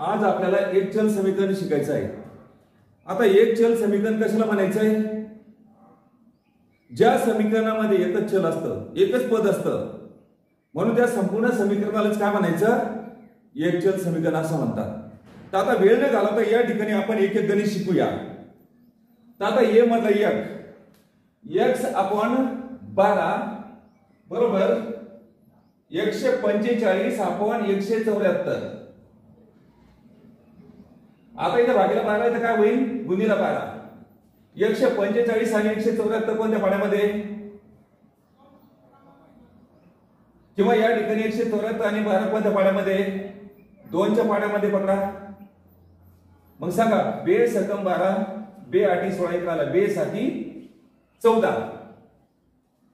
आज आपल्याला एक चल समीकरण शिकायचं आहे। आता एक चल समीकरण कशाला म्हणायचं आहे? ज्या समीकरणामध्ये एकच चल असतं, एकच पद असतं, म्हणून त्या संपूर्ण समीकरणालाच काय म्हणायचं? एक चल समीकरण असं म्हणतात। तर आता वेळ न घालवता या ठिकाणी आपण एक एक गणित शिकूया। तर आता ये म्हटलं x अपॉन 12 बरोबर 145 अपॉन 174। आता इथे भागीला 12 इथं काय होईल? गुणिला 12। 145 आणि 174 कोणत्या पाड्यामध्ये? किंवा या ठिकाणी 174 आणि 12 कोणत्या पाड्यामध्ये? 2च्या पाड्यामध्ये पकडा। मग सांगा, बे सकम 12 बे 8 16 इकडे बे 7 14।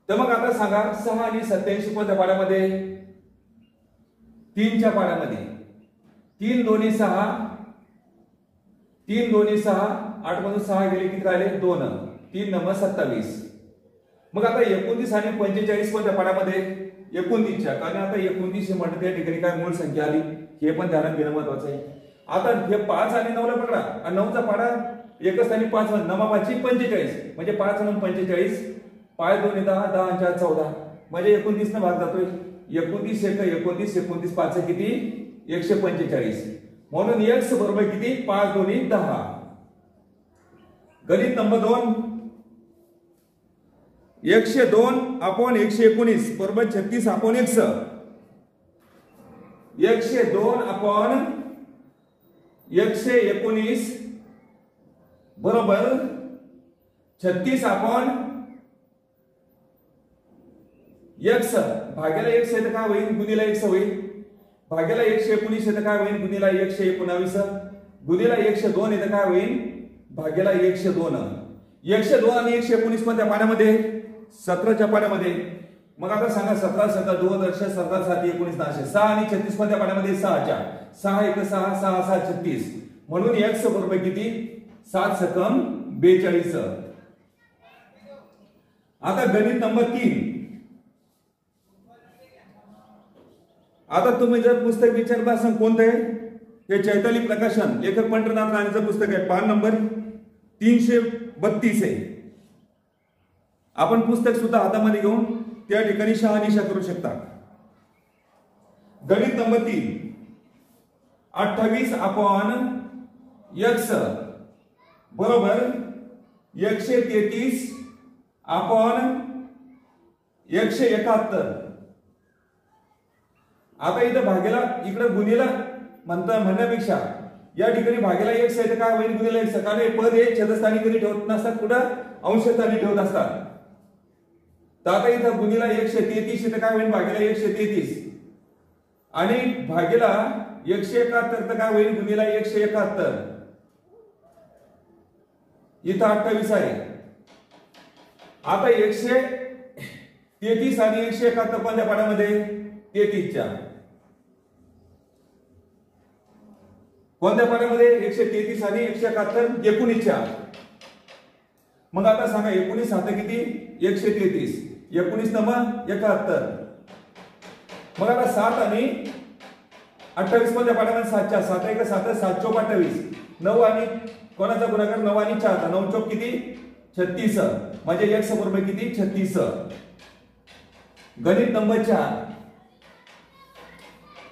तर मग आता सांगा 6 आणि 87 कोणत्या पाड्यामध्ये? 3च्या पाड्यामध्ये। 3 दोन्ही 6 3 दोन्ही 6 8 मधून 6 गेले किती राहिले? 2 3 9 27। मग आता 29 आणि 45 कोणत्या पाड्यामध्ये? 29च्या, कारण आता 29 म्हटलं त्या ठिकाणी काय मूळ संख्या आली, हे पण ध्यानात घेणं महत्वाचं आहे। आता हे 5 आणि 9 ला पकडा, आणि 9चा पाडा एकच आणि 5 9 5 45 म्हणजे 5 म्हणून 45 5 2 10 10 आणि 4 14 म्हणजे 29 ने भाग जातोय। 29 1 29 29 5 किती? 145। म्हणून x बरोबर किती? 5 2 10। गणित नंबर 2 102 अपॉन 119 बरोबर 36 अपॉन x। 102 अपॉन 119 बरोबर 36 अपॉन x भाग्याला x आहे तर काय होईल? गुणिला x होईल। भाग्याला 119 आहे तर काय होईल? गुणिला 119 गुणिला 102 आहे तर काय होईल? भाग्याला 102। 102 आणि 119 कोणत्या पाड्यामध्ये? 17च्या पाड्यामध्ये। मग आता सांगा 17 17 2 वर्ष 17 7 19 9 6 आणि 36 कोणत्या पाड्यामध्ये? 6च्या। 6 1 6 6 6 36 म्हणून x बरोबर किती? 7 सकम 42। आता गणित नंबर 3। आता तुम्ही जर पुस्तक विचारलं असेल कोणतं आहे? हे चैताली प्रकाशन लेखक पंढरनाथ राणेचं पुस्तक आहे, पान नंबर 332 आहे। आपण पुस्तक सुद्धा हातामध्ये घेऊन त्या ठिकाणी शहानिशा करू शकता। गणित नंबर 3 28 अपॉन x बरोबर 133 अपॉन 171। आता इथं भागेला इकडे गुणिला म्हणण्यापेक्षा या ठिकाणी भागेला x आहे तर काय होईल? गुणिला x, कारण हे पद हे छेदस्थानी कधी ठेवत नसतात, कुठं अंशस्थानी ठेवत असतात। तर आता इथं गुणिला 133 तर काय होईल? भागेला 133 आणि भागेला 171 तर काय होईल? गुणिला 171। इथं 28 आहे। आता 133 आणि 171 कोणत्या पाड्यामध्ये? 33च्या। कोणत्या पाड्यामध्ये? 133 आणि 171 19च्या। मग आता सांगा 19 7 किती? 133 19 9 71। मग आता 7 आणि 28 कोणत्या पाड्यामध्ये? 7च्या। 7 1 7 7 चौक 28 9 आणि कोणाचा गुणाकार? 9 आणि 4 9 चौक किती? 36 म्हणजे x बरोबर किती? 36। गणित नंबर 4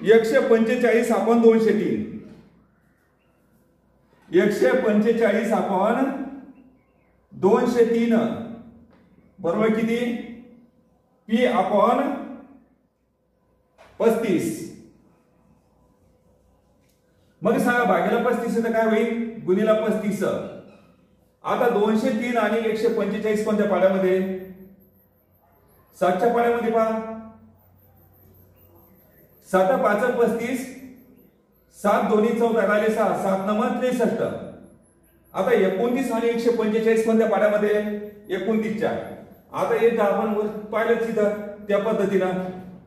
145 अपॉन 203 145 अपॉन 203 बरोबर किती? p upon 35। मग सांगा भागेला 35 तर काय होईल? गुणिला 35। आता 203 आणि 145 कोणत्या पाड्यामध्ये? 7च्या पाड्यामध्ये पहा। 7 5 35 7 2 14 राहिले 6 7 9 63। आता 29 आणि 145 कोणत्या पाड्यामध्ये? 29च्या। आता येत आपण पाहिलं तिथं त्या पद्धतीनं।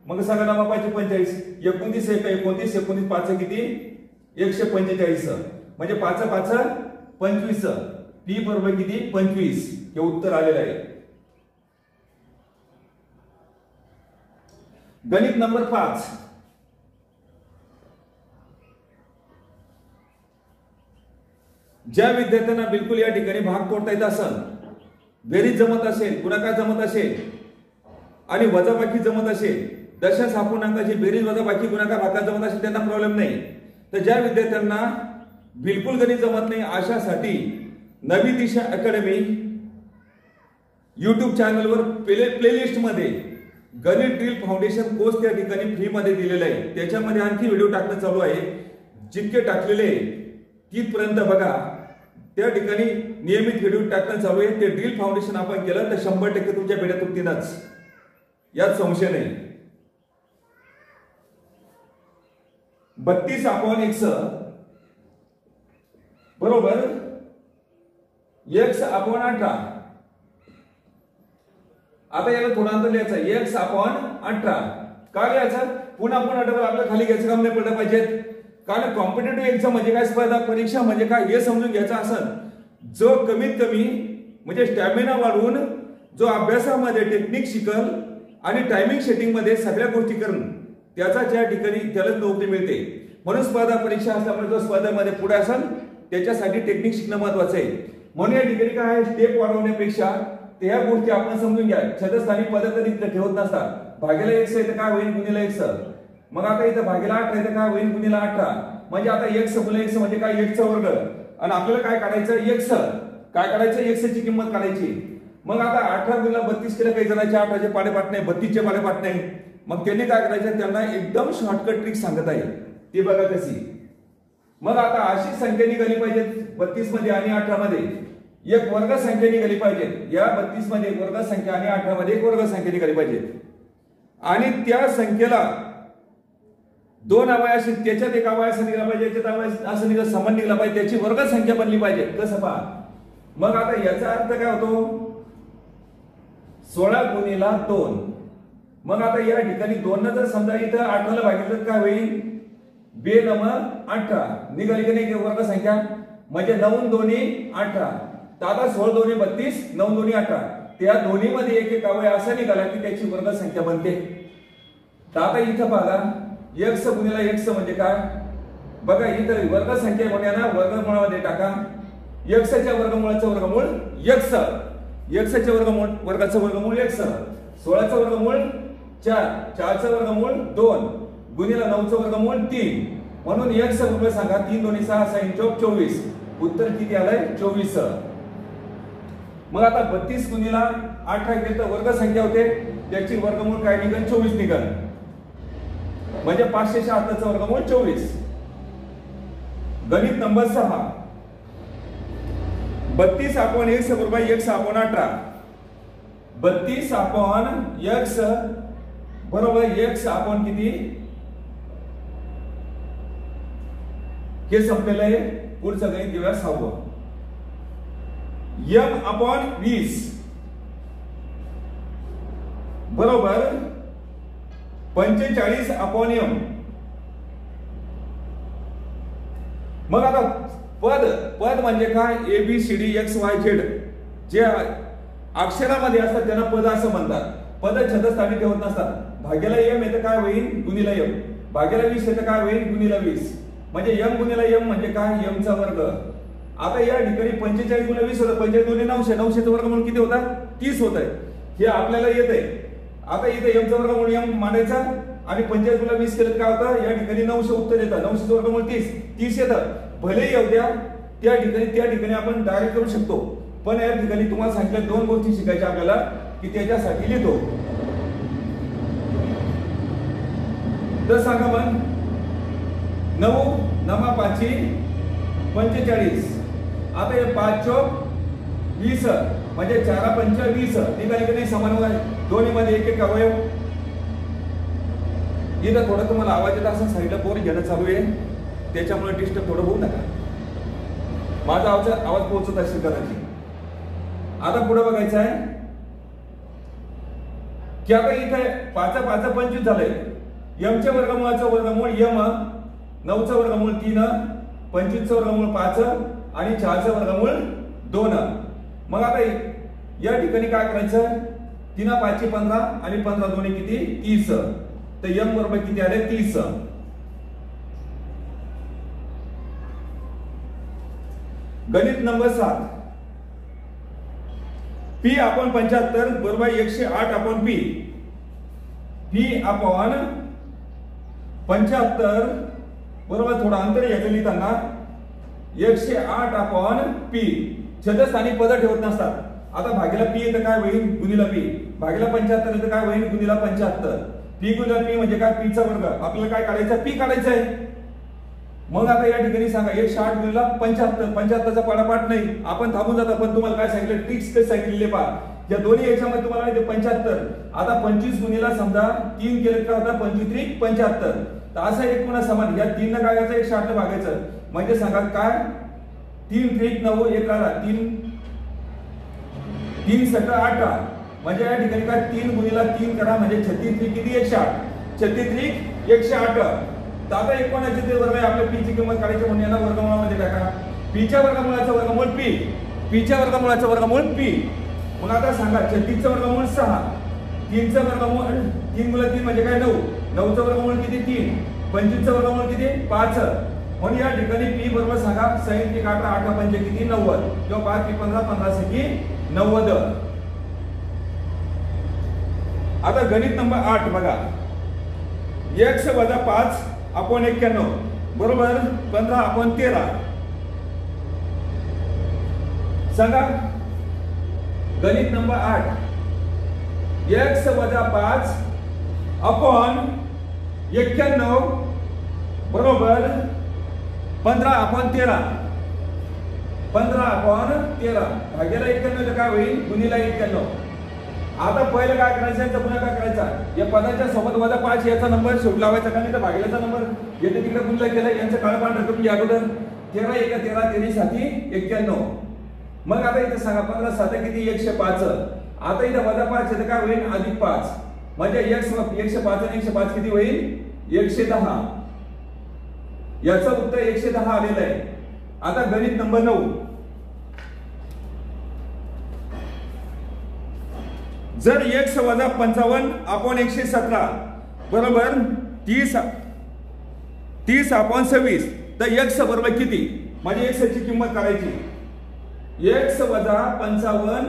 मग सांगा 9 5 45 29 1 29 19 5 किती? 145 म्हणजे 5 5 25 p बरोबर किती? 25 हे उत्तर आलेलं आहे। गणित नंबर 5 ज्या विद्यार्थ्यांना बिलकुल या ठिकाणी भाग तोडता येत असेल, बेरीज जमत असेल, गुणाकार जमत असेल आणि वजाबाकी जमत असेल, दशांश अपूर्णांकाची बेरीज वजाबाकी गुणाकार भागाकार जमत असेल, त्यांना प्रॉब्लेम नाही. तर ज्या विद्यार्थ्यांना बिलकुल गणित जमत नाही अशासाठी नवी दिशा अकॅडमी YouTube चॅनलवर प्लेलिस्ट मध्ये गणित ड्रिल फाउंडेशन कोर्स त्या ठिकाणी फ्री मध्ये दिलेला आहे. त्याच्यामध्ये आणखी व्हिडिओ टाकणं चालू आहे. जितके टाकलेले तिथपर्यंत बघा. त्या ठिकाणी नियमित व्हिडिओ टाकणं चालू आहे. ते ड्रिल फाउंडेशन आपण केलं तर 100% तुमच्या बेड्या तुटतीलच, यात संशय नाही. 32/x बरोबर x/18. आता याला थोडं अंतर लिहायचं. x/18 का लिहायचं? पुन्हा डबल आपल्याला खाली घ्यायचं काम नाही पडलं पाहिजे. कारण कॉम्पिटेटिव्ह एक्झाम म्हणजे काय, स्पर्धा परीक्षा म्हणजे काय हे समजून घ्यायचं असेल, जो कमीत कमी म्हणजे स्टॅमिना वाढवून जो अभ्यासामध्ये टेक्निक शिकल आणि टायमिंग सेटिंग मध्ये सगळ्या गोष्टी करून त्याचा ज्या ठिकाणी त्याला नोकरी मिळते. म्हणून स्पर्धा परीक्षा असल्यामुळे जो स्पर्धेमध्ये पुढे असेल त्याच्यासाठी टेक्निक शिकणं महत्वाचं आहे. म्हणून या ठिकाणी काय आहे, स्टेप वाढवण्यापेक्षा त्या गोष्टी आपण समजून घ्या. छदस्थानी पद कधी ठेवत नसतात. भागेला x आहे तर काय होईल, गुणिले x. मग आता इथं भागेला 8 आहे तर काय होईल, गुणिले 18. म्हणजे आता x गुणिले x म्हणजे काय, x चा वर्ग. आणि आपल्याला काय काढायचं, x. काय काढायचं, x ची किंमत काढायची. मग आता 18 गुणिले 32 केलं, काही जणांचे 18 चे पाडेपाठ नाही, 32 चे पाडेपाठ नाही. मग त्यांनी काय करायचं, त्यांना एकदम शॉर्टकट ट्रिक सांगत आहे, ती बघा कशी. मग आता अशी संख्या निघाली पाहिजे 32 मध्ये आणि 18 मध्ये एक वर्ग संख्या निघाली पाहिजे. या 32 मध्ये एक वर्ग संख्या आणि 18 मध्ये एक वर्ग संख्या निघाली पाहिजे. आणि त्या संख्येला दोन अवयव असतील, त्याच्यात एक अवयव असं निघाला पाहिजे, त्याच्यात अवयव असं निघाला समान निघाला पाहिजे, त्याची वर्ग संख्या बनली पाहिजे. कसं पहा. मग आता याचा अर्थ काय होतो, 16 गुणिले 2. मग आता या ठिकाणी 2 न जर समजा इथं 18 ला भागितलं काय होईल, 2 9 18 निघाली की नाही वर्ग संख्या. म्हणजे 9 2 18. तर आता 16 2 32, 9 2 18. त्या दोन्ही मध्ये एक एक अवयव असा निघाला की त्याची वर्ग संख्या बनते. तर आता इथं बघा, x गुणिले x म्हणजे काय बघा. इथं वर्ग संख्या म्हणूया ना, वर्गमूळामध्ये टाका. x च्या वर्गमूळाचं वर्गमूळ x, x च्या वर्गाचं वर्गमूळ x, 16 चं वर्गमूळ 4, 4 चं वर्गमूळ 2 गुणिले 9 चं वर्गमूळ 3. म्हणून x बरोबर सांगा 3 2 6 6 चौक 24. उत्तर किती आलंय, 24. मग आता 32 गुणिले 18 केलं तर वर्ग संख्या होते, त्याची वर्गमूळ काय निघेल, 24 निघेल. म्हणजे 576 चं वर्गमूळ 24. गणित नंबर 6. 32/x बरोबर x/18. 32/x बरोबर x आपण किती, हे संपलेलं आहे. पुढचं गणित घेऊया 6वं. m/20 बरोबर 45/m. मग आता पद म्हणजे काय, ABCD XYZ जे अक्षरामध्ये असतात त्यांना पद असं म्हणतात. पद छदस्थानी ठेवत नसतात. भाग्याला m येतं काय होईल, गुणिले m. भाग्याला 20 येतं काय होईल, गुणिले 20. म्हणजे m गुणिले m म्हणजे काय, m चा वर्ग. आता या ठिकाणी 45 गुणिले 20 होतं, 45 गुणिले 900, 900 चं वर्गमूळ किती होता, 30 होत आहे. हे आपल्याला येतंय. आता इथे m चा वर्गमूळ m मांडायचा आणि 45 गुणिले 20 केलं काय होतं, या ठिकाणी 900 उत्तर येतं. 900 चं वर्गमूळ 30 येतं. भले येऊ द्या, त्या ठिकाणी आपण डायरेक्ट करू शकतो. पण या ठिकाणी तुम्हाला सांगितलं 2 गोष्टी शिकायच्या आपल्याला, की त्याच्यासाठी लिहितो. तर सांगा मग 9 9 5 45. आता हे 5 चौक 20 म्हणजे 4 5 20 निघाली की नाही समान वय, दोन्ही मध्ये एक एक अवयव. इथं थोडं तुम्हाला आवाज येत असं साईडला पोर घेणं चालू आहे, त्याच्यामुळे डिस्टर्ब थोडं होऊ नका. माझा आवाज पोहोचत असेल कदाचित. आता पुढे बघायचं आहे की आता इथे 5 5 25 झालंय. m च्या वर्गमूळाचं वर्गमूळ m, 9 चं वर्गमूळ 3, 25 चं वर्गमूळ 5 आणि 4 चं वर्गमूळ 2. मग आता या ठिकाणी काय करायचं, 3 5 15 आणि 15 दोन्ही किती, 30. तर m बरोबर किती आले, 30. गणित नंबर 7 पी अपॉन 75 बरोबर 108 अपॉन पी अपॉन 75 बरोबर थोडा अंतर याचं लिहिताना 108 अपॉन पी छेदस्थानी पद ठेवत नसतात. आता भागीला पी येतं काय होईल गुणिला पी भागीला 75 येतं काय होईल गुणिला 75 पी गुणिला पी म्हणजे काय पी चा वर्ग आपल्याला काय काढायचं पी काढायचं आहे. मग आता या ठिकाणी सांगा 108 गुणिला 75 75चा पाडापाठ नाही आपण थांबून जाता पण तुम्हाला काय सांगितलं ट्रिक्स काय सांगितलेले पहा या दोन्ही याच्यामध्ये तुम्हाला माहिती 75 आता 25 गुणिला समजा 3 केले काय होता 25 75 तर असं एक पुन्हा समान या 3 न काय करायचं 108 ने भागायचं म्हणजे सांगा काय 3 त्रिक 9 1 आला 3 7 18 म्हणजे या ठिकाणी काय 3 गुणिला 3 करा म्हणजे 36 त्रिक किती 108 36 त्रिक 108 तर आता एकूणाचे ते वर्ग आहे आपल्या पी ची किंमत काढायची म्हणून याला वर्गमूळामध्ये टाका पी च्या वर्गमूळाचं वर्गमूळ पी च्या वर्गमूळाचं वर्गमूळ पी मग आता सांगा 36 चं वर्गमूळ 6 3 चं वर्गमूळ 3 गुणिले 3 म्हणजे काय 9 9 चं वर्गमूळ किती 3 25 चं वर्गमूळ किती 5 म्हणून या ठिकाणी पी बरोबर सांगा 6 × 8 8 म्हणजे किती 90 किंवा 5 × 15 15 सकी 90. आता गणित नंबर 8 बघा x वजा 5 अपॉन 91 बरोबर 15 अपॉन 13 सांगा गणित नंबर 8 x वजा 5 अपॉन 91 बरोबर 15 अपॉन 13 15 अपॉन 13 भागीला 91 काय होईल गुणिला 91. आता पहिलं काय करायचं याचा पुन्हा काय करायचा या पदाच्या सोबत वजा 5 याचा नंबर शेवट लावायचा का नाही तर भागीलाचा नंबर येथे तिकडे गुणला केला यांचं काळपाठ रकम या अगोदर 13 1 13 13 7 91 मग आता इथे सांगा 15 7 किती 105 आता इथे वजा 5 येतं काय होईल अधिक 5 म्हणजे 105 आणि 105 किती होईल 110 याचं उत्तर 110 आलेलं आहे. आता गणित नंबर 9 जर x वजा 55 अपॉन 117 बरोबर 30 अपॉन 26 तर x बरोबर किती म्हणजे x ची किंमत काढायची x वजा 55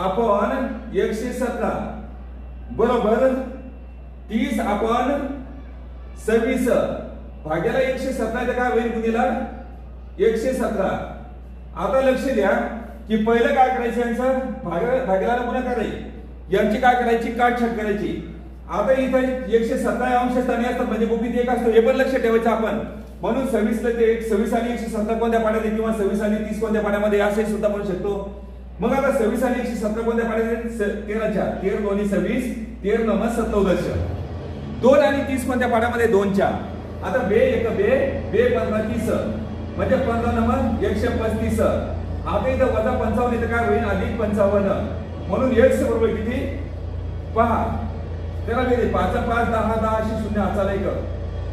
अपॉन 117 बरोबर 30 अपॉन 26 भाग्याला 117 काय होईल गुणिला 117. आता लक्ष द्या की पहिलं काय करायचं यांचं भागीला पुन्हा करायचं यांची काय करायची काटछाट करायची. आता इथे 117 अंश स्थानी असतात म्हणजे गुपित एक असतो हे पण लक्ष ठेवायचं आपण म्हणून 26 ला ते 26 आणि 117 कोणत्या पाड्यात किंवा 26 आणि 30 कोणत्या पाड्यामध्ये असे सुद्धा म्हणू शकतो. मग आता 26 आणि 117 कोणत्या पाड्यात 13 च्या 13 दोन्ही 26 13 9 17 2 आणि 30 कोणत्या पाड्यामध्ये 2 च्या आता बे 1 बे 15 30 म्हणजे 15 9 135 आता इथं वजा 55 इथं काय होईल अधिक 55 म्हणून x बरोबर किती पहा त्याला किती 5 5 10 10 अशी शून्य हाताला 1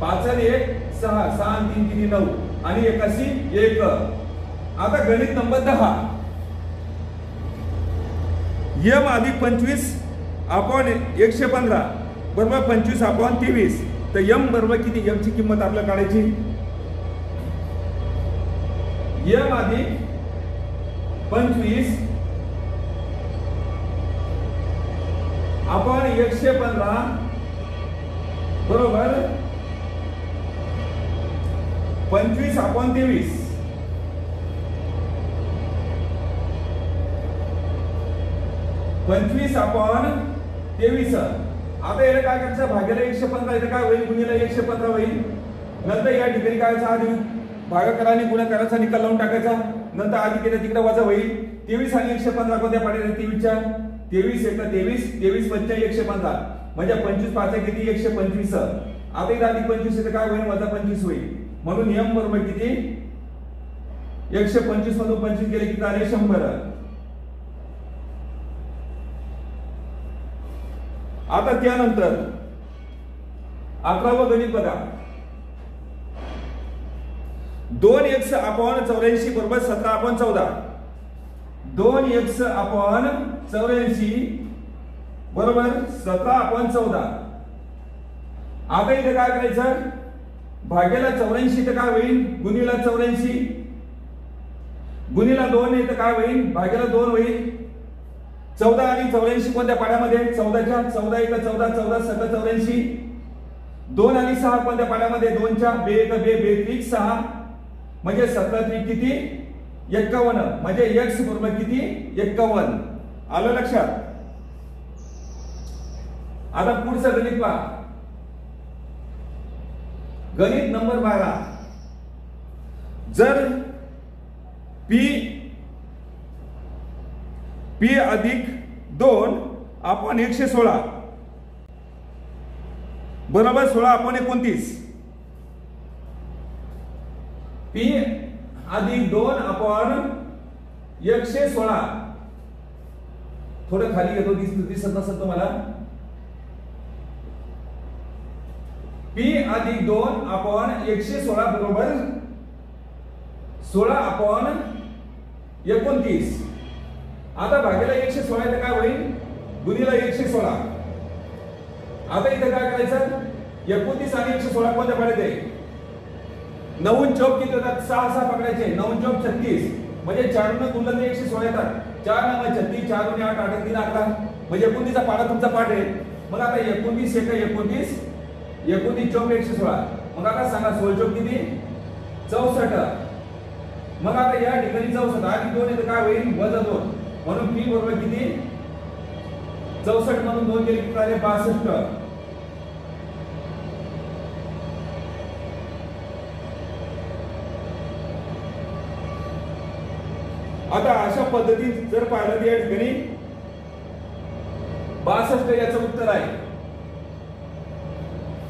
5 आणि 1 6 6 आणि 3 किती 9 आणि 81 1. आता गणित नंबर 10 m अधिक 25 अपॉन 115 बरोबर 25 अपॉन 23 तर m बरोबर किती m ची किंमत आपल्याला काढायची m अधिक 25 अपॉन 115 बरोबर 25 अपॉन 23 25 अपॉन 23. आता याला काय करायचं भागाला 115 इथे काय होईल गुणिला 115 होईल नंतर या ठिकाणी काय करायचं आधी भागाकार आणि गुणाकाराचा निकाल लावून टाकायचा नंतर आधी केलं तिकडे वजा होईल 23 आणि 115 कोणत्या पाड्यात 23 च्या 23 1 23 23 25 115 म्हणजे 25 5 किती 125. आता इथे आधी 25 इथे काय होईल वजा 25 होईल म्हणून m बरोबर किती 125 मधून 25 गेले किती आले 100. आता त्यानंतर 11व गणित बघा 2x अपॉन 84 बरोबर 17 अपॉन 14 2x अपॉन 84 बरोबर 17 अपॉन 14. आता इथे काय करायचं भाग्याला 84 इथे काय होईल गुणिला 84 गुणिला 2 इथं काय होईल भागिले 2 होईल. 14 आणि 84 कोणत्या पाड्यामध्ये 14च्या 14 1 14 14 7 84. 2 आणि 6 कोणत्या पाड्यामध्ये 2च्या 2 1 2 2 6 म्हणजे 17 किती 51 म्हणजे x बरोबर किती 51. आलं लक्षात. आता पुढचं गणित पहा. गणित नंबर 12. जर p अधिक 2 आपण 116 बरोबर 16 आपण 29. p अधिक 2 आपण 116 थोडं खाली घेतो दिसत नसेल तुम्हाला. p अधिक 2 आपण 116 बरोबर 16 आपण 29. आता भागिले 116 इथे काय होईल गुणिले 116. आता इथे काय करायचं 29 आणि 116 कोणत्या पाड्यात आहे 9 चौक किती होतात 6 6 पकडायचे 9 चौक 36 म्हणजे 4 ने गुणलं तर 116 येतात. 4 9 36 4 2 8 8 3 11 म्हणजे 29 चा पाडा तुमचा पाठ आहे. मग आता 29 1 29 29 चौक 116. मग आता सांगा 16 चौक किती 64. मग आता या ठिकाणी 64 आणि 2 इथे काय होईल वजा 2 म्हणून p बरोबर किती 64 म्हणून 2 गेले किती आले 62. आता अशा पद्धतीत जर पाहिलं तर या ठिकाणी 62 याचं उत्तर आहे.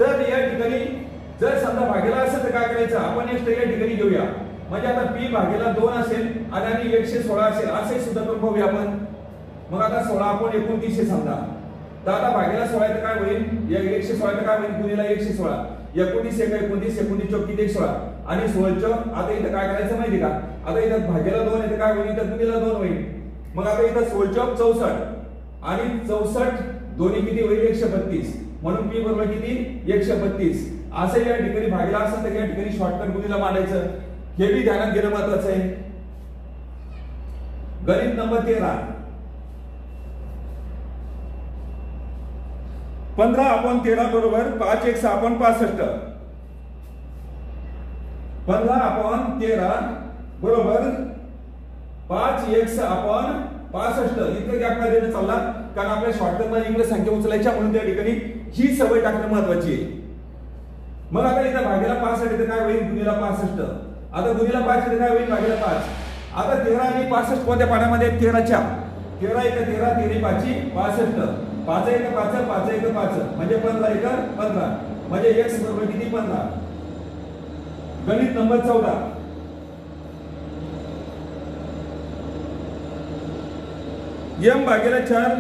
तर या ठिकाणी जर समजा भागेला असेल तर काय करायचं आपण नेक्स्ट या ठिकाणी घेऊया. म्हणजे आता p भागेला 2 असेल आणि 116 असेल असे सुद्धा करून पाहूया आपण. मग आता 16 आपण 29 समजा तर आता भागेला 16 तर काय होईल या 116 तर काय होईल गुणिले 116 19 1 29 19 चौक किती 16 आणि 16 चौक. आता इथं काय करायचं माहिती का आता इथं भागेला 2 इथं काय होईल इथं गुणिले 2 होईल. मग आता इथं 16 चौक 64 आणि 64 दोन्ही किती होईल 132 म्हणून p बरोबर किती 132. असं या ठिकाणी भागेला असेल तर या ठिकाणी शॉर्टकट गुणिला मांडायचं हे भी ध्यानात घेणं महत्वाचं आहे. गणित नंबर 13. 15 आपण 13 बरोबर 5 1 6 आपण 65. 15 आपण 13 बरोबर 5 1 6 आपण 65. इथे गॅप काय देणं चालला कारण आपल्या शॉर्टकट मध्ये इंग्लिश संख्या उचलायच्या म्हणून त्या ठिकाणी ही सवय टाकणं महत्वाची आहे. मग आता इथं भागेला 65 इथं काय होईल गुणिला 65. आता गुणिला 5 इथं काय होईल भागेला 5. आता 13 आणि 65 कोणत्या पाड्यामध्ये 13च्या 13 1 13 13 5 65 5 1 5 5 1 5 म्हणजे 15 1 15 म्हणजे x बरोबर किती 15. गणित नंबर 14. m भागेला 4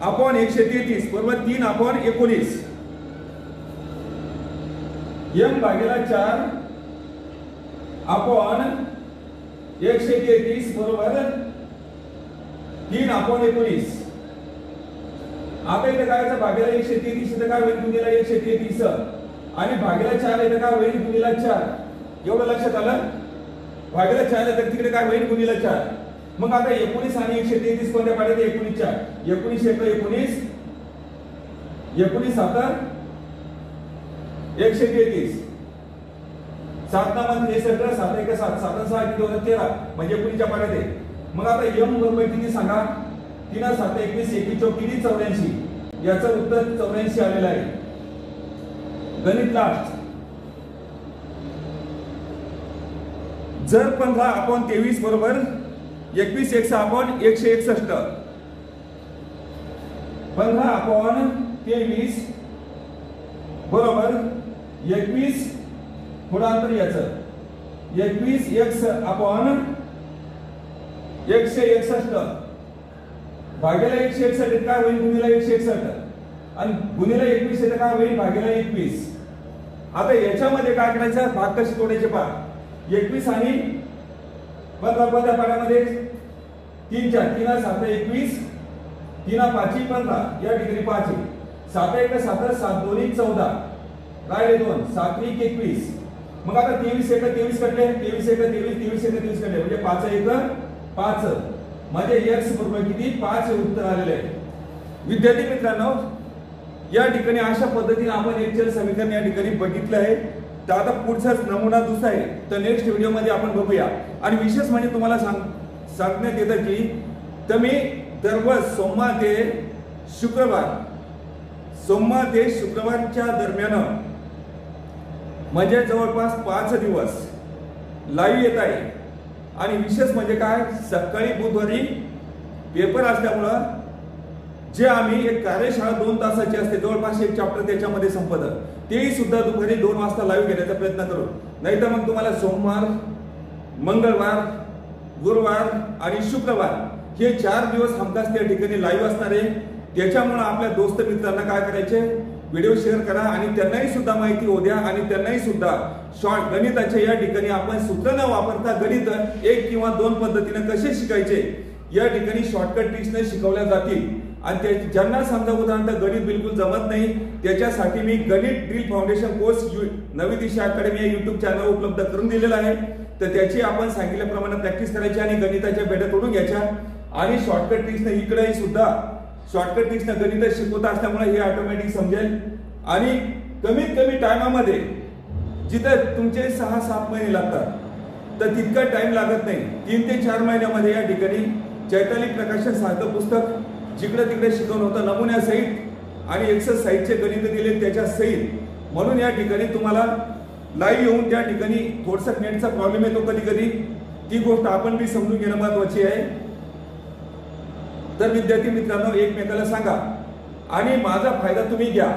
आपण 133 बरोबर 3 आपण 19. m भागेला 4 आपण 133 बरोबर 3 आपण 19. आता इथे काय करायचं भागेला 133 इथे काय होईल गुणिला 133 आणि भागेला 4 इथे काय होईल गुणिला 4. एवढं लक्षात आलं. भागेला 4 तर तिकडे काय होईल गुणिला 4. मग आता 19 आणि 133 कोणत्या पाड्यात 19 4 19 1 19 19 7 133 7 9 63 7 1 7 7 6 किती होतं 13 म्हणजे 19 च्या पाड्यात आहे. मग आता m बरोबर किती सांगा 3 7 21 21 चौक किती 84. याचं उत्तर 84 आलेलं आहे. गणित लास्ट. जर 15 आपण 23 बरोबर 21 1 6 आपण 161. 15 आपण 23 बरोबर 21 थोडं अंतर याचं 21 x आपण 161 भागेला 161 काय होईल गुणिला 161 आणि गुणिला 21 इथे काय होईल भागेला 21. आता याच्यामध्ये काय करायचं भाग कसे तोडायचे पहा. 21 आणि 15 कोणत्या पाड्यामध्ये 3 4 3 7 21 3 5 15 या ठिकाणी 5 7 1 7 7 2 14 राहिले 2 7 1 21 मग आता 23 एक 23 काढले, 23 एक 23, 23 एक 23 काढले म्हणजे 5 एक 5 म्हणजे x बरोबर किती 5 हे उत्तर आलेले आहे. विद्यार्थी मित्रांनो, या ठिकाणी अशा पद्धतीने आपण एक्सेल समीकरण या ठिकाणी बघितलं आहे. तर आता पुढचाच नमुना दुसरा आहे, तर नेक्स्ट व्हिडिओ मध्ये आपण बघूया. आणि विशेष म्हणजे तुम्हाला सांगण्यात येतं की तुम्ही दररोज सोमवार ते शुक्रवारच्या दरम्यान म्हणजे जवळपास 5 दिवस लाईव्ह येत आहे. आणि विशेष म्हणजे काय, सकाळी बुधवारी पेपर असल्यामुळं जे आम्ही एक कार्यशाळा 2 तासाची असते, जवळपास एक चॅप्टर त्याच्यामध्ये संपतं, तेही सुद्धा दुपारी 2 वाजता लाईव्ह घेण्याचा प्रयत्न करू. नाहीतर मग तुम्हाला सोमवार, मंगळवार, गुरुवार आणि शुक्रवार हे 4 दिवस हमखास त्या ठिकाणी लाईव्ह असणार आहे. त्याच्यामुळे आपल्या दोस्त मित्रांना काय करायचे, व्हिडिओ शेअर करा आणि त्यांनाही सुद्धा माहिती होऊ द्या. आणि त्यांनाही सुद्धा शॉर्ट गणिताच्या या ठिकाणी आपण सूत्र न वापरता गणित 1 किंवा 2 पद्धतीने कसे शिकायचे या ठिकाणी शॉर्टकट ट्रिक्सने शिकवल्या जातील. आणि ज्यांना समजा उदाहरणार्थ गणित बिलकुल जमत नाही, त्याच्यासाठी मी गणित ड्रिल फाउंडेशन कोर्स नवी दिशा अकॅडमी या युट्यूब चॅनल उपलब्ध करून दिलेला आहे. तर त्याची आपण सांगितल्याप्रमाणे प्रॅक्टिस करायची आणि गणिताच्या बेड्या तोडून घ्यायच्या. आणि शॉर्टकट ट्रिक्सने इकडेही सुद्धा शॉर्टकट ट्रिक्सने गणित शिकवत असल्यामुळे हे ऑटोमॅटिक समजेल. आणि कमीत कमी टायमामध्ये जिथे तुमचे 6-7 महिने लागतात तर तितका टाइम लागत नाही. 3 ते 4 महिन्यामध्ये या ठिकाणी चैताली प्रकाशन सारखं पुस्तक जिकडे तिकडे शिकवून होतं, नमुन्यासहित आणि एक्सरसाइजचे गणित दिले त्याच्या सहित. म्हणून या ठिकाणी तुम्हाला लाईव्ह येऊन त्या ठिकाणी थोडसा नेटचा प्रॉब्लेम येतो कधी कधी, ती गोष्ट आपण बी समजून घेणं महत्वाची आहे. तर विद्यार्थी मित्रांनो, एकमेकाला सांगा आणि माझा फायदा तुम्ही घ्या.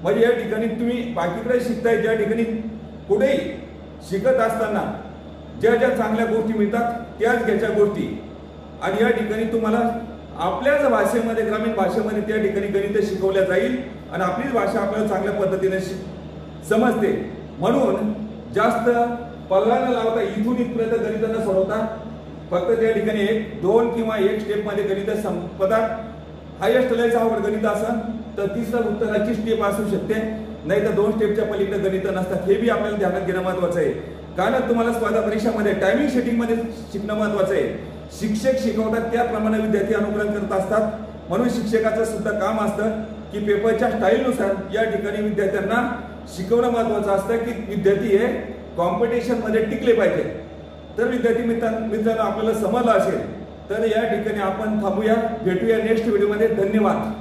म्हणजे या ठिकाणी तुम्ही बाकीकडे शिकताय, ज्या ठिकाणी कुठेही शिकत असताना ज्या ज्या चांगल्या गोष्टी मिळतात त्याच घ्यायच्या गोष्टी. आणि या ठिकाणी तुम्हाला आपल्याच भाषेमध्ये, ग्रामीण भाषेमध्ये त्या ठिकाणी गणित शिकवल्या जाईल आणि आपलीच भाषा आपल्याला चांगल्या पद्धतीने समजते. म्हणून जास्त पल्ला न लावता इथून इथपर्यंत गणितांना सोडवता, फक्त त्या ठिकाणी 1, 2 किंवा 1 स्टेप मध्ये गणित संपतात. हायेस्ट लयचा अवघड गणित असेल तर 3 उत्तराची स्टेप असू शकते, नाही तर 2 स्टेपच्या पलीकडे गणित नसतात. हे बी आपल्याला ध्यानात घेणं महत्वाचं आहे. कारण तुम्हाला स्पर्धा परीक्षामध्ये टायमिंग सेटिंग मध्ये शिकणं महत्वाचं आहे. शिक्षक शिकवतात त्याप्रमाणे विद्यार्थी अनुकरण करत असतात. म्हणून शिक्षकाचं सुद्धा काम असतं की पेपरच्या स्टाईलनुसार या ठिकाणी विद्यार्थ्यांना शिकवणं महत्वाचं असतं की विद्यार्थी हे कॉम्पिटिशन मध्ये टिकले पाहिजे. तर विद्यार्थी मित्रांनो, आपल्याला समजलं असेल तर या ठिकाणी आपण थांबूया. भेटूया नेक्स्ट व्हिडिओमध्ये. धन्यवाद.